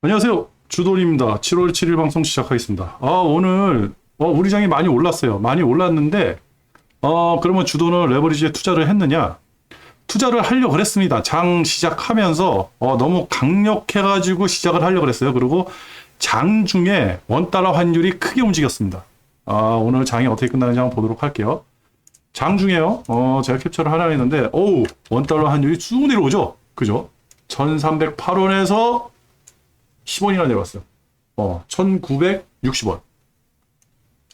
안녕하세요. 주돌입니다. 7월 7일 방송 시작하겠습니다. 오늘 우리 장이 많이 올랐어요. 많이 올랐는데 그러면 주도는 레버리지에 투자를 했느냐? 투자를 하려고 그랬습니다. 장 시작하면서 너무 강력해가지고 시작을 하려고 그랬어요. 그리고 장 중에 원달러 환율이 크게 움직였습니다. 오늘 장이 어떻게 끝나는지 한번 보도록 할게요. 장 중에요. 제가 캡처를 하려 했는데 원달러 환율이 쑥 내려오죠. 그죠? 1308원에서 10원이나 내려왔어요. 1960원.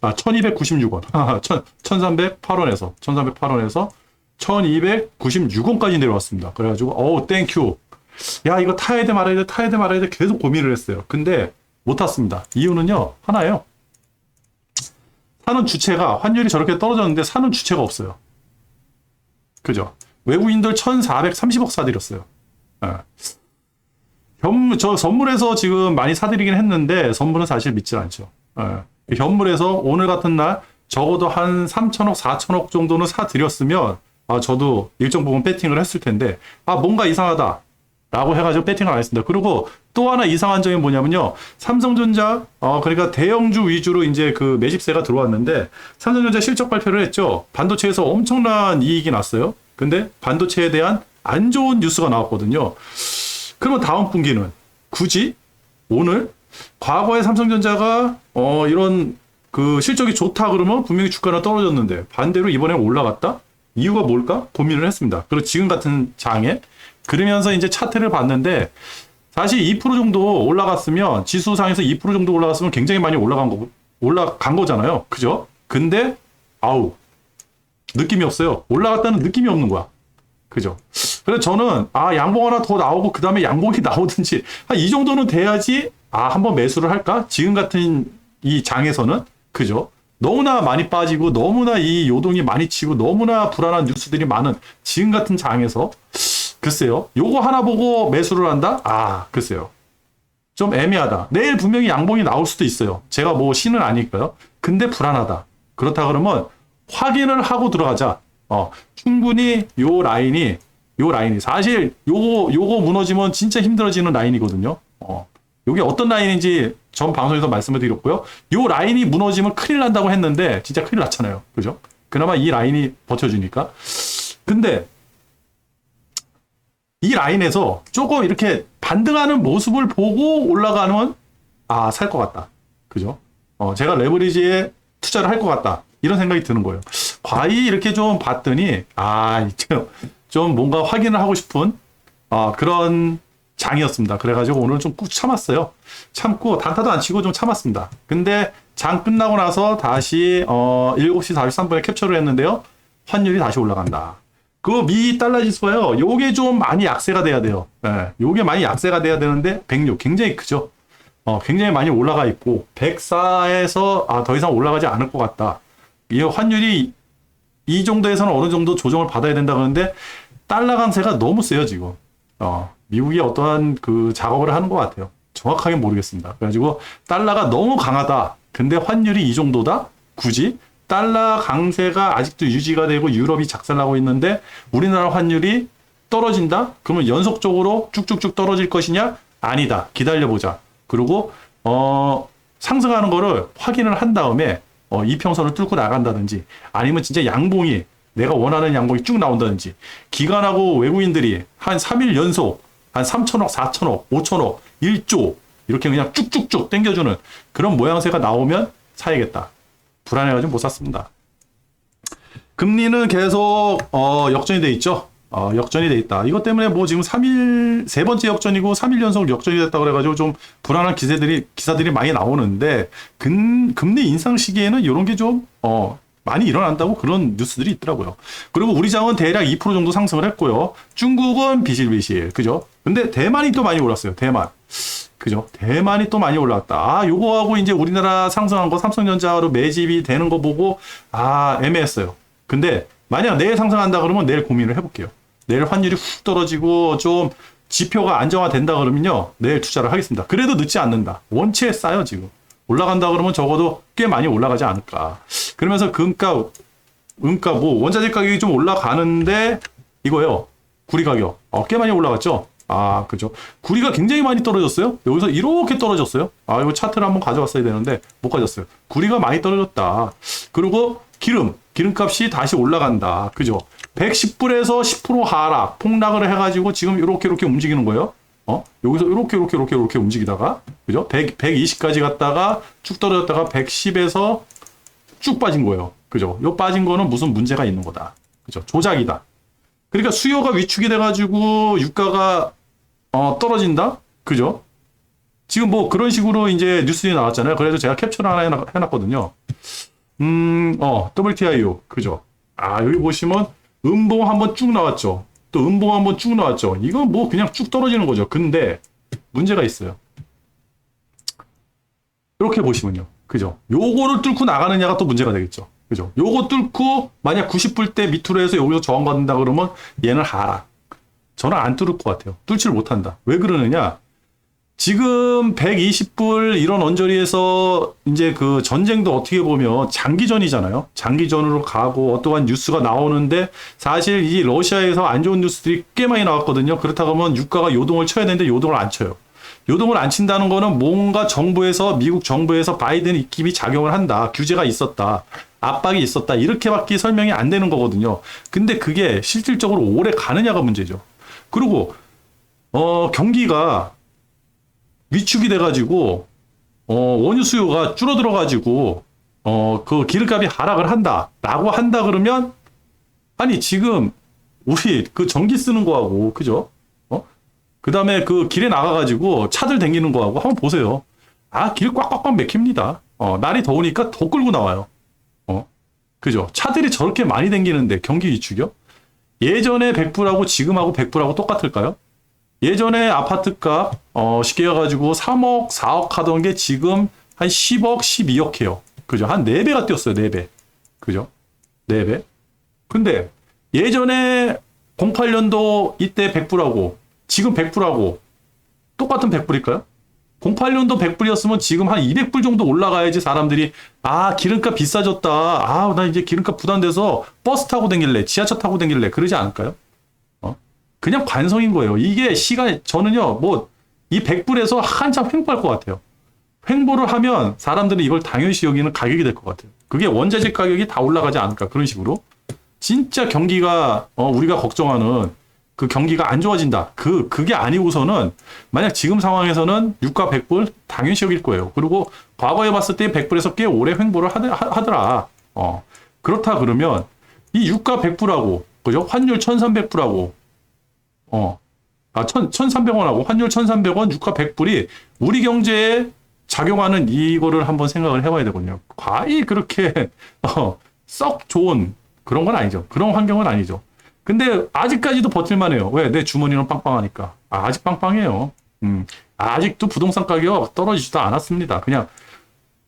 1296원. 1308원에서 1296원까지 내려왔습니다. 그래가지고, 땡큐. 야, 이거 타야 돼 말아야 돼 계속 고민을 했어요. 근데 못 탔습니다. 이유는요, 하나예요. 사는 주체가, 환율이 저렇게 떨어졌는데 사는 주체가 없어요. 그죠? 외국인들 1430억 사들였어요. 저 선물에서 지금 많이 사드리긴 했는데 선물은 사실 믿질 않죠. 현물에서 오늘 같은 날 적어도 한 3천억, 4천억 정도는 사드렸으면 저도 일정 부분 배팅을 했을 텐데 뭔가 이상하다 라고 해가지고 배팅을 안 했습니다. 그리고 또 하나 이상한 점이 뭐냐면요. 삼성전자 그러니까 대형주 위주로 이제 그 매집세가 들어왔는데 삼성전자 실적 발표를 했죠. 반도체에서 엄청난 이익이 났어요. 근데 반도체에 대한 안 좋은 뉴스가 나왔거든요. 그러면 다음 분기는 굳이 오늘 과거에 삼성전자가 이런 그 실적이 좋다 그러면 분명히 주가는 떨어졌는데 반대로 이번에 올라갔다? 이유가 뭘까? 고민을 했습니다. 그리고 지금 같은 장에 그러면서 이제 차트를 봤는데 사실 2% 정도 올라갔으면 지수상에서 2% 정도 올라갔으면 굉장히 많이 올라간 거잖아요. 그죠? 근데 느낌이 없어요. 올라갔다는 느낌이 없는 거야. 그죠? 그래서 저는 양봉 하나 더 나오고 그 다음에 양봉이 나오든지 이 정도는 돼야지 한번 매수를 할까? 지금 같은 이 장에서는 그죠? 너무나 많이 빠지고 너무나 이 요동이 많이 치고 너무나 불안한 뉴스들이 많은 지금 같은 장에서 글쎄요. 요거 하나 보고 매수를 한다? 글쎄요. 좀 애매하다. 내일 분명히 양봉이 나올 수도 있어요. 제가 뭐 신은 아니니까요. 근데 불안하다. 그렇다 그러면 확인을 하고 들어가자. 충분히 요 라인이 사실 요거 무너지면 진짜 힘들어지는 라인이거든요. 요게 어떤 라인인지 전 방송에서 말씀을 드렸고요. 요 라인이 무너지면 큰일 난다고 했는데 진짜 큰일 났잖아요. 그죠? 그나마 이 라인이 버텨주니까. 근데 이 라인에서 조금 이렇게 반등하는 모습을 보고 올라가면 살 것 같다. 그죠? 제가 레버리지에 투자를 할 것 같다. 이런 생각이 드는 거예요. 과히 이렇게 좀 봤더니 좀 뭔가 확인을 하고 싶은 그런 장이었습니다. 그래가지고 오늘 좀 꾹 참았어요. 참고 단타도 안 치고 좀 참았습니다. 근데 장 끝나고 나서 다시 7시 43분에 캡처를 했는데요. 환율이 다시 올라간다. 그 미 달러 지수가요. 요게 좀 많이 약세가 돼야 돼요. 요게 많이 약세가 돼야 되는데 106 굉장히 크죠. 굉장히 많이 올라가 있고 104에서 더 이상 올라가지 않을 것 같다. 이 환율이 이 정도에서는 어느 정도 조정을 받아야 된다 그러는데 달러 강세가 너무 세요 지금. 미국이 어떠한 그 작업을 하는 것 같아요. 정확하게 모르겠습니다. 그래가지고 달러가 너무 강하다. 근데 환율이 이 정도다? 굳이 달러 강세가 아직도 유지가 되고 유럽이 작살나고 있는데 우리나라 환율이 떨어진다? 그러면 연속적으로 쭉쭉쭉 떨어질 것이냐? 아니다. 기다려보자. 그리고 상승하는 거를 확인을 한 다음에 이평선을 뚫고 나간다든지 아니면 진짜 양봉이 내가 원하는 양봉이 쭉 나온다든지 기관하고 외국인들이 한 3일 연속 한 3천억, 4천억, 5천억, 1조 이렇게 그냥 쭉쭉쭉 땡겨주는 그런 모양새가 나오면 사야겠다. 불안해가지고 못 샀습니다. 금리는 계속 역전이 돼 있죠. 역전이 돼 있다. 이것 때문에 뭐 지금 3일 세 번째 역전이고 3일 연속 역전이 됐다 그래가지고 좀 불안한 기사들이 많이 나오는데 금리 인상 시기에는 이런 게 좀 많이 일어난다고 그런 뉴스들이 있더라고요. 그리고 우리 장은 대략 2% 정도 상승을 했고요. 중국은 비실비실. 그죠? 근데 대만이 또 많이 올랐어요. 대만. 그죠? 대만이 또 많이 올랐다. 요거하고 이제 우리나라 상승한 거 삼성전자로 매집이 되는 거 보고 애매했어요. 근데 만약 내일 상승한다 그러면 내일 고민을 해볼게요. 내일 환율이 훅 떨어지고 좀 지표가 안정화된다 그러면요. 내일 투자를 하겠습니다. 그래도 늦지 않는다. 원치에 싸요 지금. 올라간다 그러면 적어도 꽤 많이 올라가지 않을까. 그러면서 은가 뭐 원자재 가격이 좀 올라가는데 이거요. 구리 가격 꽤 많이 올라갔죠. 아, 그죠. 구리가 굉장히 많이 떨어졌어요. 여기서 이렇게 떨어졌어요. 아, 이거 차트를 한번 가져왔어야 되는데 못 가졌어요. 구리가 많이 떨어졌다. 그리고 기름값이 다시 올라간다. 그죠. 110불에서 10% 하락, 폭락을 해가지고 지금 이렇게 움직이는 거예요. 여기서 이렇게 움직이다가, 그죠? 120까지 갔다가 쭉 떨어졌다가 110에서 쭉 빠진 거예요. 그죠? 요 빠진 거는 무슨 문제가 있는 거다. 그죠? 조작이다. 그러니까 수요가 위축이 돼가지고 유가가 떨어진다? 그죠? 지금 뭐 그런 식으로 이제 뉴스에 나왔잖아요. 그래서 제가 캡처를 하나 해놨거든요. WTIU. 그죠? 아, 여기 보시면 음봉 한번 쭉 나왔죠. 또 음봉 한번 쭉 나왔죠. 이건 뭐 그냥 쭉 떨어지는 거죠. 근데 문제가 있어요. 이렇게 보시면요. 그죠? 요거를 뚫고 나가느냐가 또 문제가 되겠죠. 그죠? 요거 뚫고 만약 90불 때 밑으로 해서 여기서 저항받는다 그러면 얘는 하락. 저는 안 뚫을 것 같아요. 뚫지를 못한다. 왜 그러느냐? 지금 120불 이런 언저리에서 이제 그 전쟁도 어떻게 보면 장기전이잖아요. 장기전으로 가고 어떠한 뉴스가 나오는데 사실 이 러시아에서 안 좋은 뉴스들이 꽤 많이 나왔거든요. 그렇다고 하면 유가가 요동을 쳐야 되는데 요동을 안 쳐요. 요동을 안 친다는 거는 뭔가 정부에서, 미국 정부에서 바이든 입김이 작용을 한다. 규제가 있었다. 압박이 있었다. 이렇게밖에 설명이 안 되는 거거든요. 근데 그게 실질적으로 오래 가느냐가 문제죠. 그리고 경기가 위축이 돼가지고 원유 수요가 줄어들어가지고 그 기름값이 하락을 한다라고 한다 그러면 아니 지금 우리 그 전기 쓰는 거하고 그죠? 그다음에 그 길에 나가가지고 차들 댕기는 거하고 한번 보세요. 아, 길 꽉꽉꽉 막힙니다. 날이 더우니까 더 끌고 나와요. 그죠? 차들이 저렇게 많이 댕기는데 경기 위축이요? 예전에 100불하고 지금하고 100불하고 똑같을까요? 예전에 아파트값 쉽게 해가지고 3억, 4억 하던 게 지금 한 10억, 12억 해요. 그죠? 한 4배가 뛰었어요. 4배. 그죠? 4배. 근데 예전에 08년도 이때 100불하고 지금 100불하고 똑같은 100불일까요? 08년도 100불이었으면 지금 한 200불 정도 올라가야지 사람들이 아, 기름값 비싸졌다. 아, 나 이제 기름값 부담돼서 버스 타고 다닐래. 지하철 타고 다닐래. 그러지 않을까요? 그냥 관성인 거예요. 이게 시간이, 저는요, 뭐, 이 100불에서 한참 횡보할 것 같아요. 횡보를 하면 사람들은 이걸 당연시 여기는 가격이 될 것 같아요. 그게 원자재 가격이 다 올라가지 않을까. 그런 식으로. 진짜 경기가, 우리가 걱정하는 그 경기가 안 좋아진다. 그게 아니고서는 만약 지금 상황에서는 유가 100불 당연시 여길 거예요. 그리고 과거에 봤을 때 100불에서 꽤 오래 횡보를 하더라. 그렇다 그러면 이 유가 100불하고, 그죠? 환율 1300불하고, 1,300원하고 환율 1,300원, 유가 100불이 우리 경제에 작용하는 이거를 한번 생각을 해봐야 되거든요. 과히 그렇게 썩 좋은 그런 건 아니죠. 그런 환경은 아니죠. 근데 아직까지도 버틸만해요. 왜? 내 주머니는 빵빵하니까. 아직 빵빵해요. 아직도 부동산 가격 떨어지지도 않았습니다.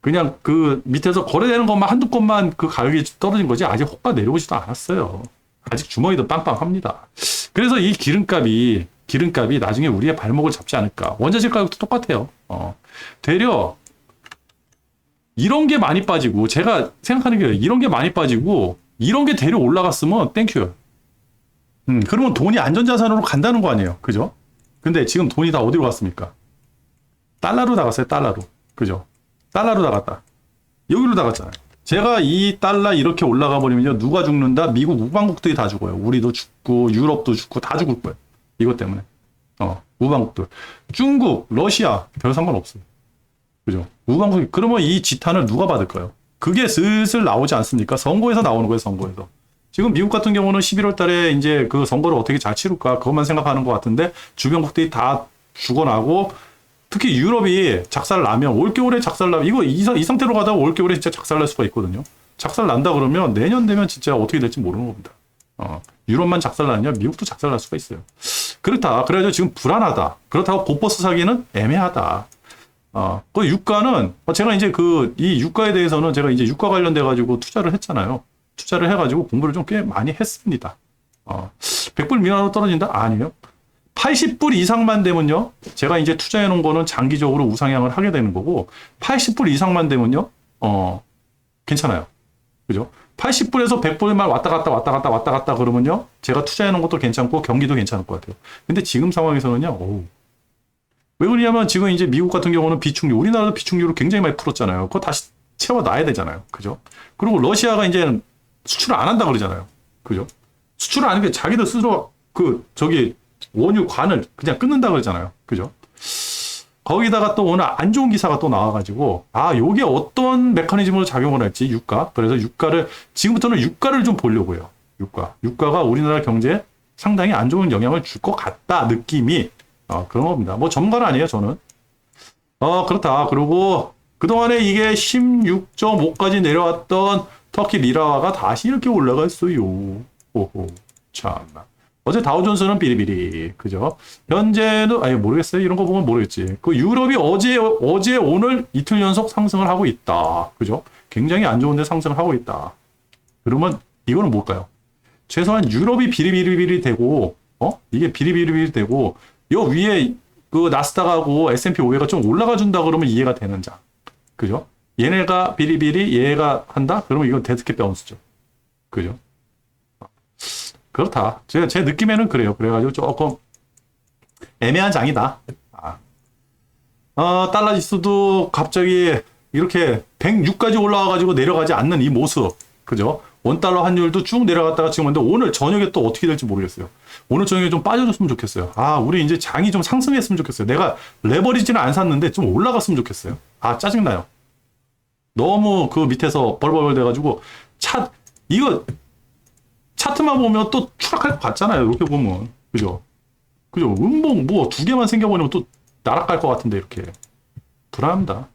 그냥 그 밑에서 거래되는 것만 한두 건만 그 가격이 떨어진 거지 아직 호가 내려오지도 않았어요. 아직 주머니도 빵빵합니다. 그래서 이 기름값이 나중에 우리의 발목을 잡지 않을까. 원자재 가격도 똑같아요. 되려 이런 게 많이 빠지고 제가 생각하는 게 이런 게 많이 빠지고 이런 게 되려 올라갔으면 땡큐요. 그러면 돈이 안전자산으로 간다는 거 아니에요. 그죠? 근데 지금 돈이 다 어디로 갔습니까? 달러로 나갔어요. 달러로. 그죠? 달러로 나갔다. 여기로 나갔잖아요. 제가 이 달러 이렇게 올라가 버리면요. 누가 죽는다? 미국 우방국들이 다 죽어요. 우리도 죽고 유럽도 죽고 다 죽을 거예요. 이것 때문에. 우방국들. 중국, 러시아 별 상관없어요. 그죠? 우방국 그러면 이 지탄을 누가 받을까요? 그게 슬슬 나오지 않습니까? 선거에서 나오는 거예요. 선거에서. 지금 미국 같은 경우는 11월 달에 이제 그 선거를 어떻게 잘 치룰까 그것만 생각하는 것 같은데 주변국들이 다 죽어나고 특히 유럽이 작살나면 올겨울에 작살나면 이거 이 상태로 가다가 올겨울에 진짜 작살날 수가 있거든요. 작살난다 그러면 내년 되면 진짜 어떻게 될지 모르는 겁니다. 유럽만 작살나느냐 미국도 작살날 수가 있어요. 그렇다. 그래가지고 지금 불안하다. 그렇다고 보버스 사기는 애매하다. 그 유가는 제가 이제 이 유가에 대해서는 제가 이제 유가 관련돼 가지고 투자를 했잖아요. 투자를 해가지고 공부를 좀 꽤 많이 했습니다. 100불 미만으로 떨어진다? 아니에요. 80불 이상만 되면요. 제가 이제 투자해 놓은 거는 장기적으로 우상향을 하게 되는 거고 80불 이상만 되면요. 괜찮아요. 그죠? 80불에서 100불만 왔다 갔다 그러면요. 제가 투자해 놓은 것도 괜찮고 경기도 괜찮을 것 같아요. 근데 지금 상황에서는요. 어우, 왜 그러냐면 지금 이제 미국 같은 경우는 비축유, 우리나라도 비축유를 굉장히 많이 풀었잖아요. 그거 다시 채워놔야 되잖아요. 그죠? 그리고 러시아가 이제 수출을 안 한다 그러잖아요. 그죠? 수출을 안 하는 게 자기들 스스로 원유 관을 그냥 끊는다 그러잖아요. 그죠? 거기다가 또 오늘 안 좋은 기사가 또 나와가지고, 요게 어떤 메커니즘으로 작용을 할지, 유가. 그래서 지금부터는 유가를 좀 보려고요. 유가가 우리나라 경제에 상당히 안 좋은 영향을 줄 것 같다, 느낌이. 그런 겁니다. 뭐 전문가는 아니에요, 저는. 그렇다. 그리고 그동안에 이게 16.5까지 내려왔던 터키 리라화가 다시 이렇게 올라갔어요. 오호, 참나. 어제 다우존스는 비리비리, 그죠? 현재는, 모르겠어요. 이런 거 보면 모르겠지. 그 유럽이 어제, 오늘 이틀 연속 상승을 하고 있다. 그죠? 굉장히 안 좋은데 상승을 하고 있다. 그러면 이거는 뭘까요? 최소한 유럽이 비리비리비리 되고, 이게 비리비리비리 되고, 요 위에 그 나스닥하고 S&P 500가 좀 올라가 준다 그러면 이해가 되는 장. 그죠? 얘네가 비리비리, 얘가 한다? 그러면 이건 데스켓 바운스죠. 그죠? 그렇다. 제 느낌에는 그래요. 그래가지고 조금 애매한 장이다. 달러 지수도 갑자기 이렇게 106까지 올라와가지고 내려가지 않는 이 모습. 그죠? 원달러 환율도 쭉 내려갔다가 지금 근데 오늘 저녁에 또 어떻게 될지 모르겠어요. 오늘 저녁에 좀 빠져줬으면 좋겠어요. 우리 이제 장이 좀 상승했으면 좋겠어요. 내가 레버리지는 안 샀는데 좀 올라갔으면 좋겠어요. 짜증나요. 너무 그 밑에서 벌벌벌 돼가지고 이거 차트만 보면 또 추락할 것 같잖아요. 이렇게 보면. 그죠? 음봉 뭐 2개만 생겨버리면 또 날아갈 것 같은데 이렇게. 불안합니다.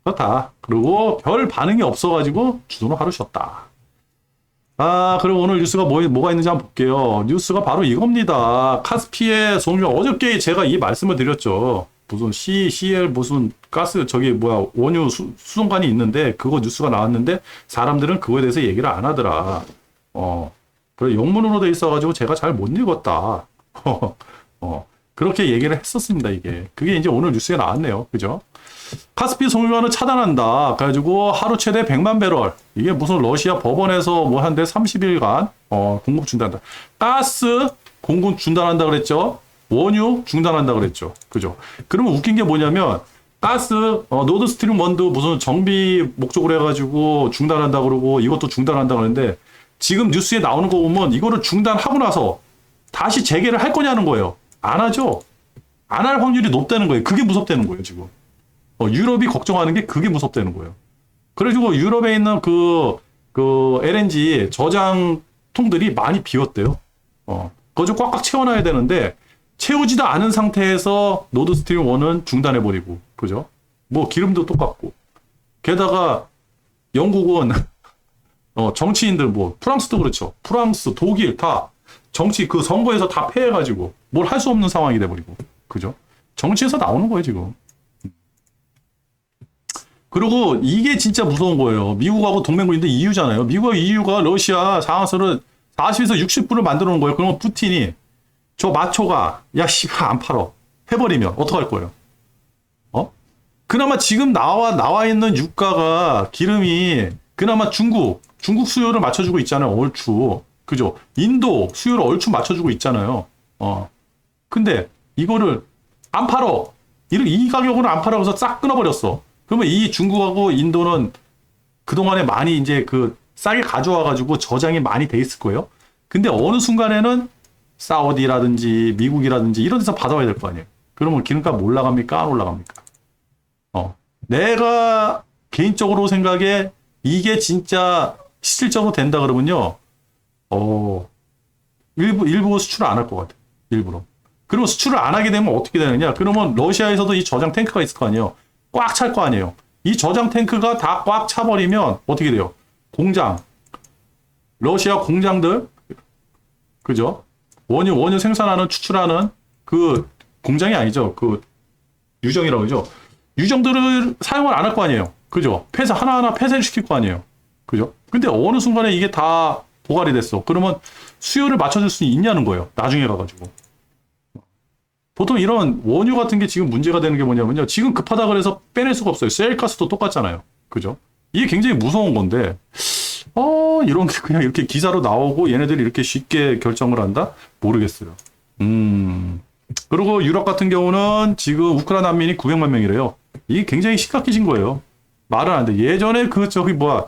그렇다. 그리고 별 반응이 없어가지고 주도는 하루 쉬었다. 그리고 오늘 뉴스가 뭐가 있는지 한번 볼게요. 뉴스가 바로 이겁니다. 카스피의 송유, 어저께 제가 이 말씀을 드렸죠. 무슨 CL 무슨 가스 원유 수송관이 있는데 그거 뉴스가 나왔는데 사람들은 그거에 대해서 얘기를 안 하더라. 그래 영문으로 돼 있어가지고 제가 잘 못 읽었다. 그렇게 얘기를 했었습니다. 그게 이제 오늘 뉴스에 나왔네요. 그죠? 카스피 송유관을 차단한다. 그래가지고 하루 최대 100만 배럴. 이게 무슨 러시아 법원에서 뭐 한데 30일간 공급 중단한다. 가스 공급 중단한다 그랬죠. 원유 중단한다 그랬죠. 그죠? 그러면 웃긴 게 뭐냐면 가스 노드스트림 1도 무슨 정비 목적으로 해가지고 중단한다 그러고 이것도 중단한다 그러는데 지금 뉴스에 나오는 거 보면 이거를 중단하고 나서 다시 재개를 할 거냐는 거예요. 안 하죠. 안 할 확률이 높다는 거예요. 그게 무섭다는 거예요, 지금. 유럽이 걱정하는 게 그게 무섭다는 거예요. 그래가지고 유럽에 있는 그 LNG 저장통들이 많이 비었대요. 그거 좀 꽉꽉 채워놔야 되는데 채우지도 않은 상태에서 노드스트림 1은 중단해버리고, 그죠? 뭐 기름도 똑같고. 게다가 영국은 정치인들 프랑스도 그렇죠. 프랑스, 독일 다 정치 그 선거에서 다 패해가지고 뭘 할 수 없는 상황이 돼버리고, 그죠? 정치에서 나오는 거예요, 지금. 그리고 이게 진짜 무서운 거예요. 미국하고 동맹국인데 EU잖아요. 미국과 EU가 러시아 상한선을 40에서 60불을 만들어 놓은 거예요. 그러면 푸틴이 저 마초가 씨발 안 팔어 해버리면 어떡할 거예요? 그나마 지금 나와 있는 유가가 기름이 그나마 중국 수요를 맞춰주고 있잖아요. 얼추. 그죠? 인도 수요를 얼추 맞춰주고 있잖아요. 근데 이거를 안 팔어. 이 가격으로 안 팔아. 그래서 싹 끊어버렸어. 그러면 이 중국하고 인도는 그동안에 많이 이제 싸게 가져와가지고 저장이 많이 돼 있을 거예요. 근데 어느 순간에는 사우디라든지 미국이라든지 이런 데서 받아와야 될 거 아니에요. 그러면 기름값 올라갑니까? 안 올라갑니까? 내가 개인적으로 생각에 이게 진짜 실질적으로 된다 그러면요. 일부 수출을 안 할 것 같아요. 일부러. 그리고 수출을 안 하게 되면 어떻게 되느냐? 그러면 러시아에서도 이 저장 탱크가 있을 거 아니에요. 꽉 찰 거 아니에요. 이 저장 탱크가 다 꽉 차버리면 어떻게 돼요? 러시아 공장들, 그죠? 원유 생산하는, 추출하는 그 공장이 아니죠. 그 유정이라고 그러죠. 유정들을 사용을 안 할 거 아니에요. 그죠? 하나하나 폐쇄를 시킬 거 아니에요. 그죠? 근데 어느 순간에 이게 다 고갈이 됐어. 그러면 수요를 맞춰줄 수 있냐는 거예요. 나중에 가가지고. 보통 이런 원유 같은 게 지금 문제가 되는 게 뭐냐면요. 지금 급하다 그래서 빼낼 수가 없어요. 셀가스도 똑같잖아요. 그죠? 이게 굉장히 무서운 건데, 이런 게 그냥 이렇게 기사로 나오고 얘네들이 이렇게 쉽게 결정을 한다? 모르겠어요. 그리고 유럽 같은 경우는 지금 우크라이나 난민이 900만 명이래요. 이게 굉장히 심각해진 거예요. 말은 안 돼. 예전에 그 저기 뭐야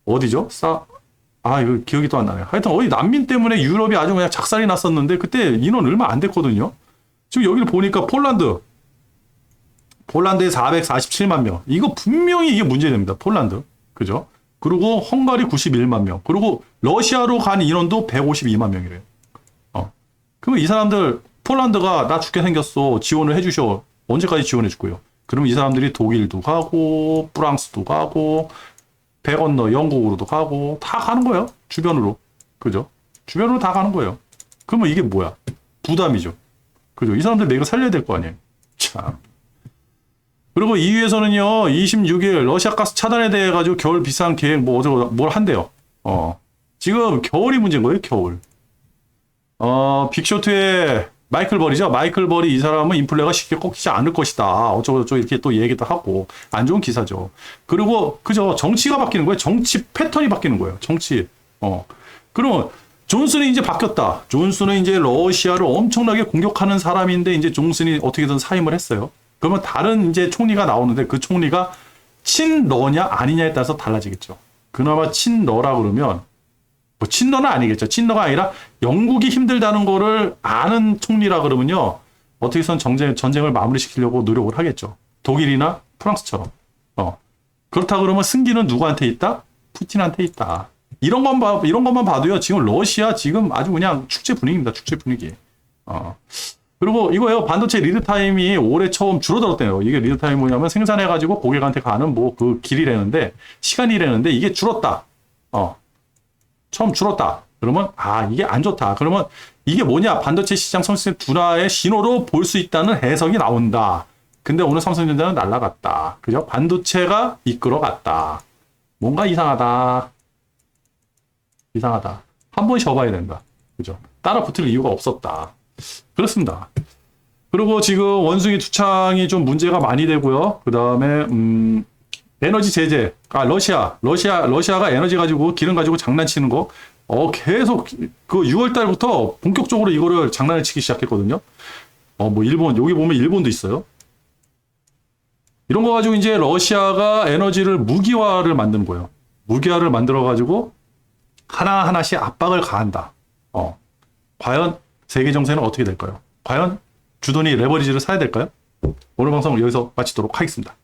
어디죠? 이거 기억이 또 안 나네. 하여튼 어디 난민 때문에 유럽이 아주 그냥 작살이 났었는데 그때 인원 얼마 안 됐거든요. 지금 여기를 보니까 폴란드에 447만 명. 이거 분명히 이게 문제됩니다. 폴란드. 그죠? 그리고 헝가리 91만 명. 그리고 러시아로 간 인원도 152만 명이래요. 그러면 이 사람들 폴란드가 나 죽게 생겼어. 지원을 해주셔. 언제까지 지원해 줄 거예요? 그러면 이 사람들이 독일도 가고 프랑스도 가고 배 건너 영국으로도 가고 다 가는 거예요. 주변으로. 그죠? 주변으로 다 가는 거예요. 그러면 이게 뭐야? 부담이죠. 그죠? 이 사람들 내가 살려야 될 거 아니에요. 참. 그리고 EU에서는요, 26일 러시아 가스 차단에 대해 가지고 겨울 비상 계획 뭘 한대요. 지금 겨울이 문제인 거예요, 겨울. 빅쇼트의 마이클 버리죠. 마이클 버리 이 사람은 인플레가 쉽게 꺾이지 않을 것이다. 어쩌고저쩌고 이렇게 또 얘기도 하고 안 좋은 기사죠. 그리고 그죠, 정치가 바뀌는 거예요. 정치 패턴이 바뀌는 거예요. 정치. 그러면 존슨이 이제 바뀌었다. 존슨은 이제 러시아를 엄청나게 공격하는 사람인데 이제 존슨이 어떻게든 사임을 했어요. 그러면 다른 이제 총리가 나오는데 그 총리가 친러냐 아니냐에 따라서 달라지겠죠. 그나마 친러라 그러면 뭐 친러는 아니겠죠. 친러가 아니라 영국이 힘들다는 거를 아는 총리라 그러면요. 어떻게 해서는 전쟁을 마무리시키려고 노력을 하겠죠. 독일이나 프랑스처럼. 그렇다 그러면 승기는 누구한테 있다? 푸틴한테 있다. 이런 것만 봐도요. 지금 러시아 지금 아주 그냥 축제 분위기입니다. 축제 분위기. 그리고 이거예요. 반도체 리드타임이 올해 처음 줄어들었대요. 이게 리드타임이 뭐냐면 생산해가지고 고객한테 가는 뭐 그 길이라는데, 시간이라는데 이게 줄었다. 처음 줄었다. 그러면, 이게 안 좋다. 그러면 이게 뭐냐? 반도체 시장 성장 둔화의 신호로 볼 수 있다는 해석이 나온다. 근데 오늘 삼성전자는 날라갔다. 그죠? 반도체가 이끌어갔다. 뭔가 이상하다. 한 번 쉬어봐야 된다. 그죠? 따라 붙을 이유가 없었다. 그렇습니다. 그리고 지금 원숭이 투창이 좀 문제가 많이 되고요. 그 다음에 에너지 제재. 러시아가 에너지 가지고 기름 가지고 장난치는 거. 계속 그 6월 달부터 본격적으로 이거를 장난을 치기 시작했거든요. 뭐 일본, 여기 보면 일본도 있어요. 이런 거 가지고 이제 러시아가 에너지를 무기화를 만드는 거예요. 무기화를 만들어 가지고 하나하나씩 압박을 가한다. 과연 세계 정세는 어떻게 될까요? 과연 주돈이 레버리지를 사야 될까요? 오늘 방송을 여기서 마치도록 하겠습니다.